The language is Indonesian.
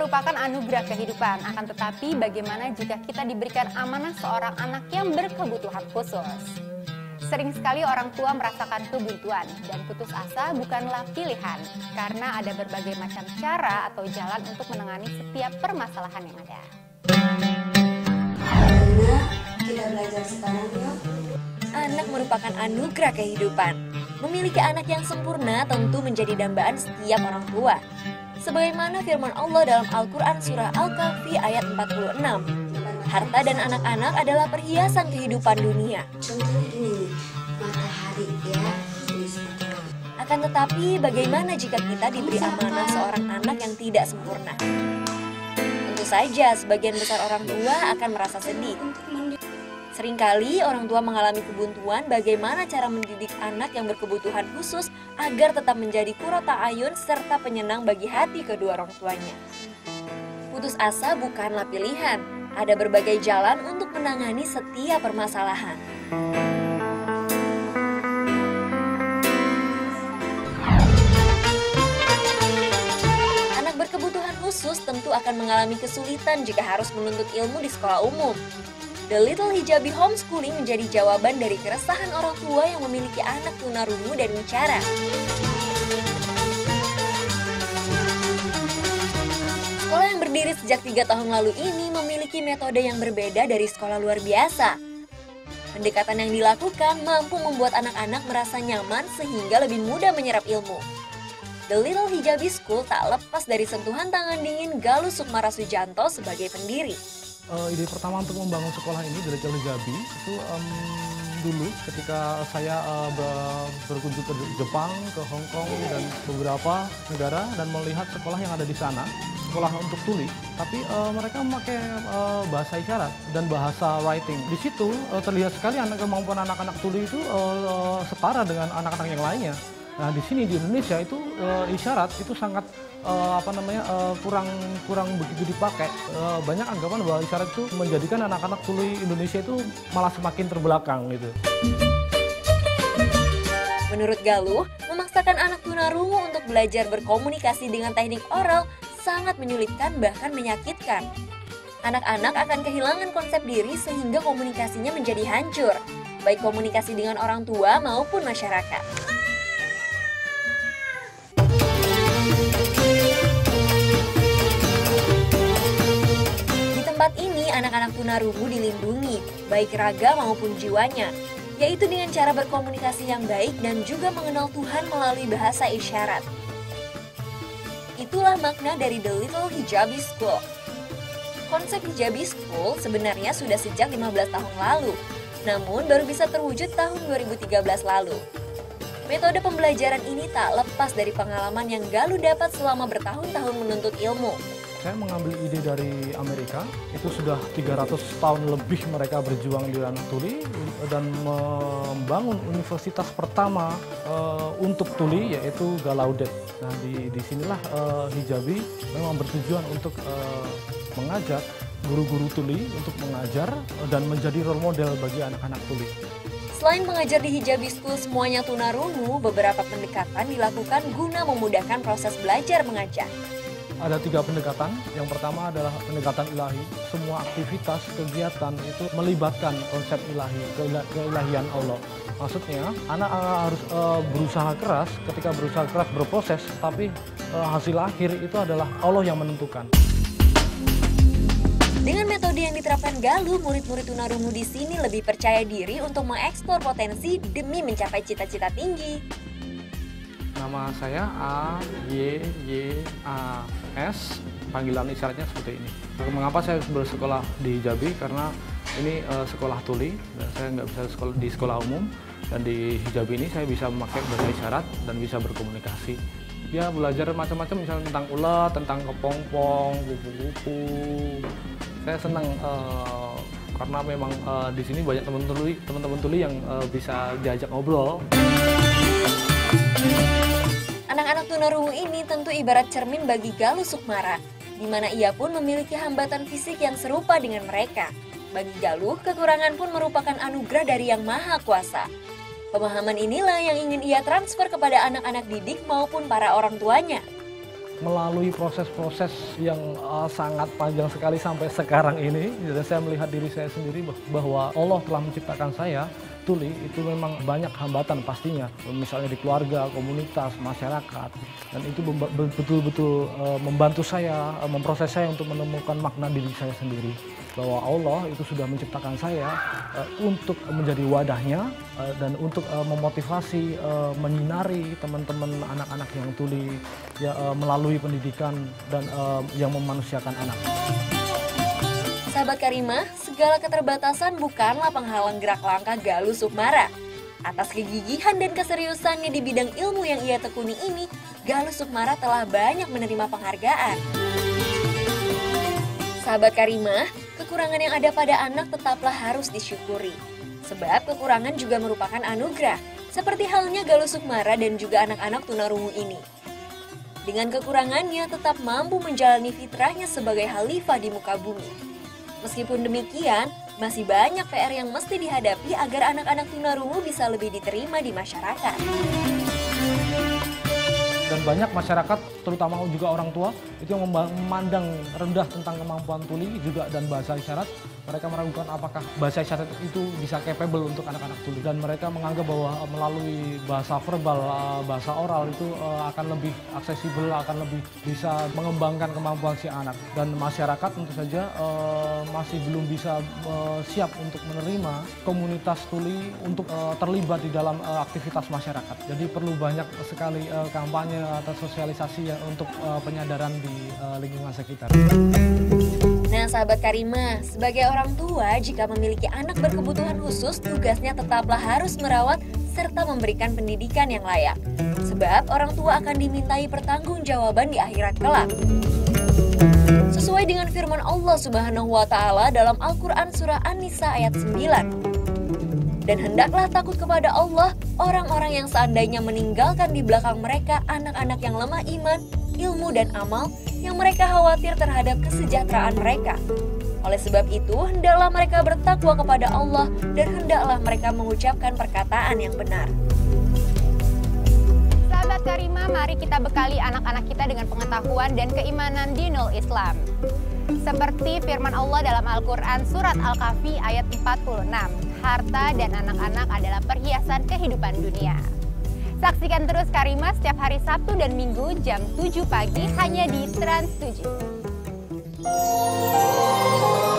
merupakan anugerah kehidupan, akan tetapi bagaimana jika kita diberikan amanah seorang anak yang berkebutuhan khusus? Sering sekali orang tua merasakan kebuntuan dan putus asa bukanlah pilihan, karena ada berbagai macam cara atau jalan untuk menangani setiap permasalahan yang ada. Karena kita belajar sekarang yuk. Anak merupakan anugerah kehidupan. Memiliki anak yang sempurna tentu menjadi dambaan setiap orang tua. Sebagaimana firman Allah dalam Al-Quran surah Al-Kahfi ayat 46. Harta dan anak-anak adalah perhiasan kehidupan dunia. Contohnya ini nih, matahari ya. Akan tetapi bagaimana jika kita diberi amanah seorang anak yang tidak sempurna? Tentu saja sebagian besar orang tua akan merasa sedih. Seringkali orang tua mengalami kebuntuan bagaimana cara mendidik anak yang berkebutuhan khusus agar tetap menjadi qurrata ayun serta penyenang bagi hati kedua orang tuanya. Putus asa bukanlah pilihan, ada berbagai jalan untuk menangani setiap permasalahan. Anak berkebutuhan khusus tentu akan mengalami kesulitan jika harus menuntut ilmu di sekolah umum. The Little Hijabi Homeschooling menjadi jawaban dari keresahan orang tua yang memiliki anak tunarungu dan bicara. Sekolah yang berdiri sejak 3 tahun lalu ini memiliki metode yang berbeda dari sekolah luar biasa. Pendekatan yang dilakukan mampu membuat anak-anak merasa nyaman sehingga lebih mudah menyerap ilmu. The Little Hijabi School tak lepas dari sentuhan tangan dingin Galuh Sukmara Sujanto sebagai pendiri. Ide pertama untuk membangun sekolah ini The Little Hijabi itu dulu ketika saya berkunjung ke Jepang, ke Hong Kong dan beberapa negara dan melihat sekolah yang ada di sana, sekolah untuk tuli, tapi mereka memakai bahasa isyarat dan bahasa writing. Di situ terlihat sekali kemampuan anak-anak tuli itu setara dengan anak-anak yang lainnya. Nah di sini di Indonesia itu isyarat itu sangat kurang begitu dipakai. Banyak anggapan bahwa isyarat itu menjadikan anak-anak tuli Indonesia itu malah semakin terbelakang gitu. Menurut Galuh, memaksakan anak tunarungu untuk belajar berkomunikasi dengan teknik oral sangat menyulitkan bahkan menyakitkan. Anak-anak akan kehilangan konsep diri sehingga komunikasinya menjadi hancur, baik komunikasi dengan orang tua maupun masyarakat. Tempat ini anak-anak tunarungu dilindungi, baik raga maupun jiwanya, yaitu dengan cara berkomunikasi yang baik dan juga mengenal Tuhan melalui bahasa isyarat. Itulah makna dari The Little Hijabi School. Konsep Hijabi School sebenarnya sudah sejak 15 tahun lalu, namun baru bisa terwujud tahun 2013 lalu. Metode pembelajaran ini tak lepas dari pengalaman yang Galuh dapat selama bertahun-tahun menuntut ilmu. Saya mengambil ide dari Amerika, itu sudah 300 tahun lebih mereka berjuang di ranah tuli dan membangun universitas pertama untuk tuli yaitu Gallaudet. Nah di sinilah Hijabi memang bertujuan untuk mengajak guru-guru tuli untuk mengajar dan menjadi role model bagi anak-anak tuli. Selain mengajar di Hijabi School semuanya tunarungu, beberapa pendekatan dilakukan guna memudahkan proses belajar mengajar. Ada 3 pendekatan. Yang pertama adalah pendekatan ilahi. Semua aktivitas, kegiatan itu melibatkan konsep ilahi, keilahian Allah. Maksudnya, anak harus berusaha keras, ketika berusaha keras berproses, tapi hasil akhir itu adalah Allah yang menentukan. Dengan metode yang diterapkan Galuh, murid-murid tunarungu di sini lebih percaya diri untuk mengeksplor potensi demi mencapai cita-cita tinggi. Nama saya A.Y.Y.A.S. Panggilan isyaratnya seperti ini. Mengapa saya bersekolah di Hijabi? Karena ini sekolah tuli, dan saya nggak bisa di sekolah umum. Dan di Hijabi ini saya bisa memakai bahasa isyarat dan bisa berkomunikasi. Ya belajar macam-macam, misalnya tentang ulat, tentang kepompong, kupu-kupu. Saya senang karena memang di sini banyak teman-teman tuli yang bisa diajak ngobrol. Anak-anak tunarungu ini tentu ibarat cermin bagi Galuh Sukmara, di mana ia pun memiliki hambatan fisik yang serupa dengan mereka. Bagi Galuh, kekurangan pun merupakan anugerah dari Yang Maha Kuasa. Pemahaman inilah yang ingin ia transfer kepada anak-anak didik maupun para orang tuanya. melalui proses-proses yang sangat panjang sekali sampai sekarang ini, dan saya melihat diri saya sendiri bahwa Allah telah menciptakan saya, Tuli, itu memang banyak hambatan pastinya, misalnya di keluarga, komunitas, masyarakat, dan itu betul-betul membantu saya, memproses saya untuk menemukan makna diri saya sendiri, bahwa Allah itu sudah menciptakan saya untuk menjadi wadahnya dan untuk memotivasi, menyinari teman-teman anak-anak yang tuli ya, melalui pendidikan dan yang memanusiakan anak. Sahabat Karimah, segala keterbatasan bukanlah penghalang gerak langkah Galuh Sukmara. Atas kegigihan dan keseriusannya di bidang ilmu yang ia tekuni ini, Galuh Sukmara telah banyak menerima penghargaan. Sahabat Karimah, kekurangan yang ada pada anak tetaplah harus disyukuri. Sebab kekurangan juga merupakan anugerah, seperti halnya Galuh Sukmara dan juga anak-anak tunarungu ini. Dengan kekurangannya tetap mampu menjalani fitrahnya sebagai khalifah di muka bumi. Meskipun demikian, masih banyak PR yang mesti dihadapi agar anak-anak tunarungu bisa lebih diterima di masyarakat. Dan banyak masyarakat, terutama juga orang tua, itu yang memandang rendah tentang kemampuan tuli juga dan bahasa isyarat. Mereka meragukan apakah bahasa isyarat itu bisa capable untuk anak-anak tuli. Dan mereka menganggap bahwa melalui bahasa verbal, bahasa oral itu akan lebih aksesibel, akan lebih bisa mengembangkan kemampuan si anak. Dan masyarakat tentu saja masih belum bisa siap untuk menerima komunitas tuli untuk terlibat di dalam aktivitas masyarakat. Jadi perlu banyak sekali kampanye atau sosialisasi ya untuk penyadaran di lingkungan sekitar. Nah sahabat Karimah, sebagai orang tua jika memiliki anak berkebutuhan khusus, tugasnya tetaplah harus merawat serta memberikan pendidikan yang layak. Sebab orang tua akan dimintai pertanggungjawaban di akhirat kelak. Sesuai dengan firman Allah Subhanahu wa Ta'ala dalam Al-Quran Surah An-Nisa ayat 9. Dan hendaklah takut kepada Allah orang-orang yang seandainya meninggalkan di belakang mereka anak-anak yang lemah iman, ilmu dan amal, yang mereka khawatir terhadap kesejahteraan mereka. Oleh sebab itu, hendaklah mereka bertakwa kepada Allah dan hendaklah mereka mengucapkan perkataan yang benar. Sahabat Karimah, mari kita bekali anak-anak kita dengan pengetahuan dan keimanan dinul Islam. Seperti firman Allah dalam Al-Quran Surat Al-Kahfi ayat 46, harta dan anak-anak adalah perhiasan kehidupan dunia. Saksikan terus Karimah setiap hari Sabtu dan Minggu jam 7 pagi hanya di Trans 7.